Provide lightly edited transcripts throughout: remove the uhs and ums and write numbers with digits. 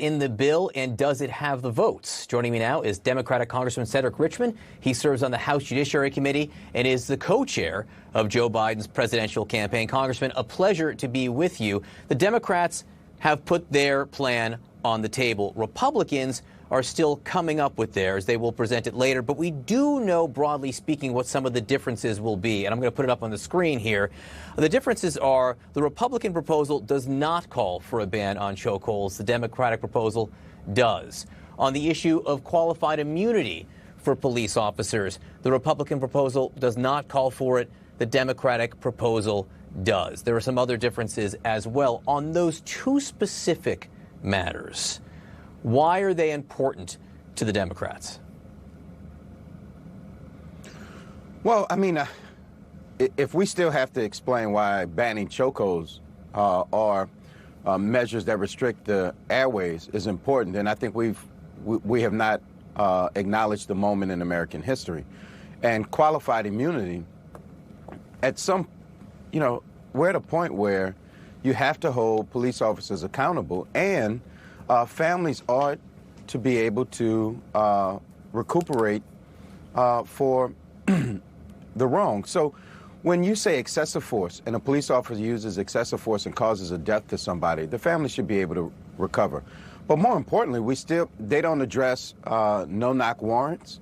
in the bill, and does it have the votes? Joining me now is Democratic Congressman Cedric Richmond. He serves on the House Judiciary Committee and is the co-chair of Joe Biden's presidential campaign. Congressman, a pleasure to be with you. The Democrats have put their plan on the table. Republicans are still coming up with theirs. They will present it later, but we do know, broadly speaking, what some of the differences will be, and I'm going to put it up on the screen here. The differences are the Republican proposal does not call for a ban on chokeholds. The Democratic proposal does. On the issue of qualified immunity for police officers, the Republican proposal does not call for it. The Democratic proposal does. There are some other differences as well on those two specific matters. Why are they important to the Democrats? Well, I mean, if we still have to explain why banning chokeholds are measures that restrict the airways is important, then I think we have not acknowledged the moment in American history. And qualified immunity, at some, we're at a point where you have to hold police officers accountable, and families ought to be able to recuperate for the wrong. So when you say excessive force and a police officer uses excessive force and causes a death to somebody, the family should be able to recover. But more importantly, they don't address no-knock warrants.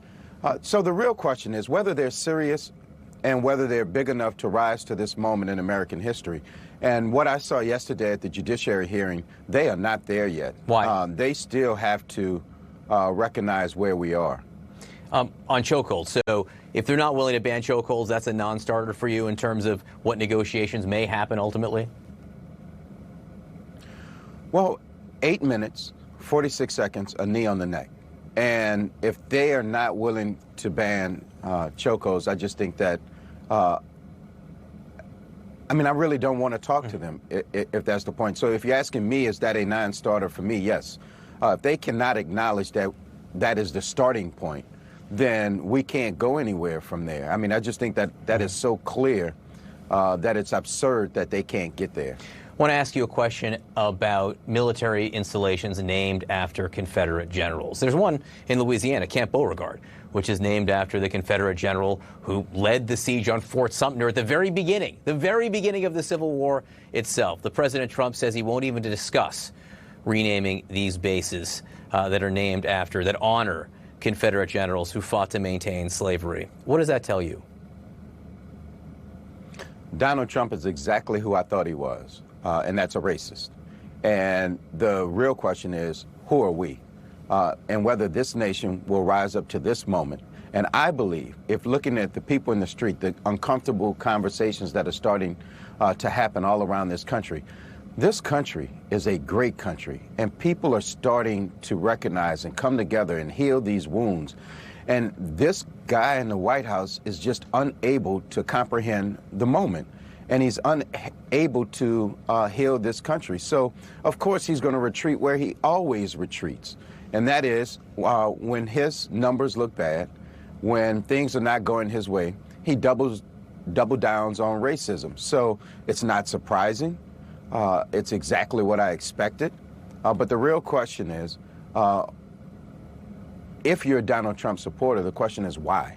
So the real question is whether they're serious and whether they're big enough to rise to this moment in American history. And what I saw yesterday at the judiciary hearing, they are not there yet. Why? They still have to recognize where we are. On chokeholds, so if they're not willing to ban chokeholds, that's a non-starter for you in terms of what negotiations may happen ultimately? Well, 8 minutes, 46 seconds, a knee on the neck. And if they are not willing to ban chokeholds, I just think that I really don't want to talk to them, if that's the point. So if you're asking me, is that a non-starter for me? Yes. If they cannot acknowledge that that is the starting point, then we can't go anywhere from there. I just think that that is so clear that it's absurd that they can't get there. I want to ask you a question about military installations named after Confederate generals. There's one in Louisiana, Camp Beauregard, which is named after the Confederate general who led the siege on Fort Sumter at the very beginning of the Civil War itself. The President Trump says he won't even discuss renaming these bases that are named after, that honor Confederate generals who fought to maintain slavery. What does that tell you? Donald Trump is exactly who I thought he was, and that's a racist. And the real question is, who are we? And whether this nation will rise up to this moment. And I believe, if looking at the people in the street, the uncomfortable conversations that are starting to happen all around this country is a great country, and people are starting to recognize and come together and heal these wounds. And this guy in the White House is just unable to comprehend the moment, and he's unable to heal this country. So, of course, he's going to retreat where he always retreats. And that is when his numbers look bad, when things are not going his way, he double downs on racism. So it's not surprising. It's exactly what I expected. But the real question is, if you're a Donald Trump supporter, the question is why?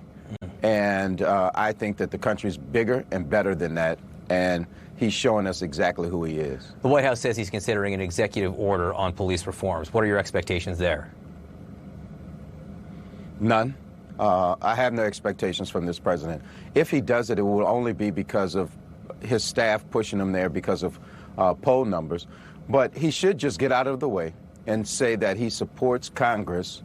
And I think that the country's bigger and better than that. And he's showing us exactly who he is. The White House says he's considering an executive order on police reforms. What are your expectations there? None. I have no expectations from this president. If he does it, it will only be because of his staff pushing him there because of poll numbers. But he should just get out of the way and say that he supports Congress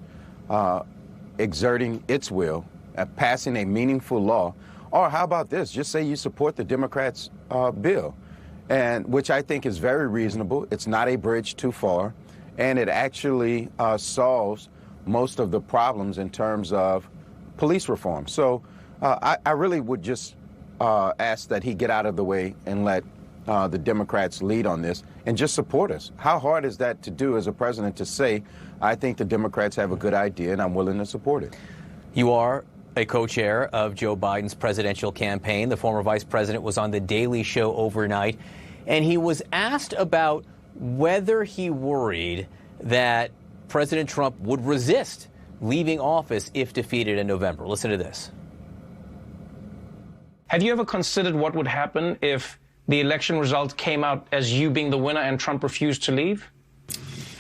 exerting its will at passing a meaningful law. Or how about this? Just say you support the Democrats' bill, and which I think is very reasonable. It's not a bridge too far, and it actually solves most of the problems in terms of police reform. So I really would just ask that he get out of the way and let the Democrats lead on this and just support us. How hard is that to do as a president, to say, I think the Democrats have a good idea and I'm willing to support it? You are a co-chair of Joe Biden's presidential campaign. The former vice president was on The Daily Show overnight, and he was asked about whether he worried that President Trump would resist leaving office if defeated in November. Listen to this. Have you ever considered what would happen if the election results came out as you being the winner and Trump refused to leave?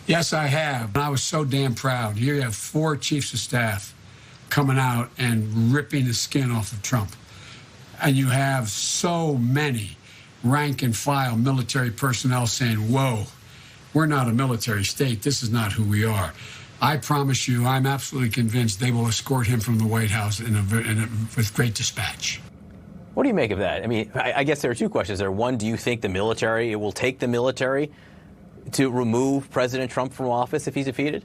Yes, I have. I was so damn proud. Here you have 4 chiefs of staff coming out and ripping the skin off of Trump. And you have so many rank and file military personnel saying, whoa, we're not a military state. This is not who we are. I promise you, I'm absolutely convinced they will escort him from the White House with great dispatch. What do you make of that? I mean, I guess there are 2 questions there. One, do you think it will take the military to remove President Trump from office if he's defeated?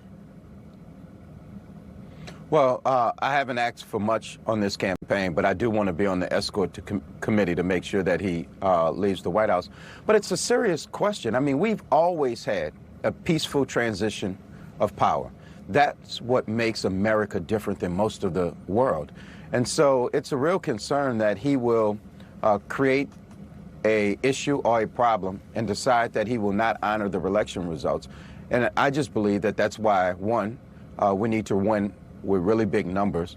Well, I haven't asked for much on this campaign, but I do want to be on the escort committee to make sure that he leaves the White House. But it's a serious question. I mean, we've always had a peaceful transition of power. That's what makes America different than most of the world. And so it's a real concern that he will create a issue or a problem and decide that he will not honor the election results. And I just believe that that's why, 1, we need to win with really big numbers.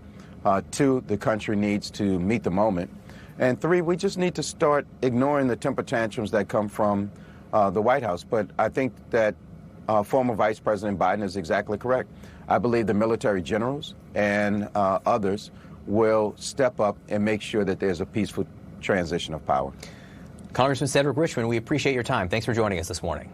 2, the country needs to meet the moment. And 3, we just need to start ignoring the temper tantrums that come from the White House. But I think that former Vice President Biden is exactly correct. I believe the military generals and others will step up and make sure that there's a peaceful transition of power. Congressman Cedric Richmond, we appreciate your time. Thanks for joining us this morning.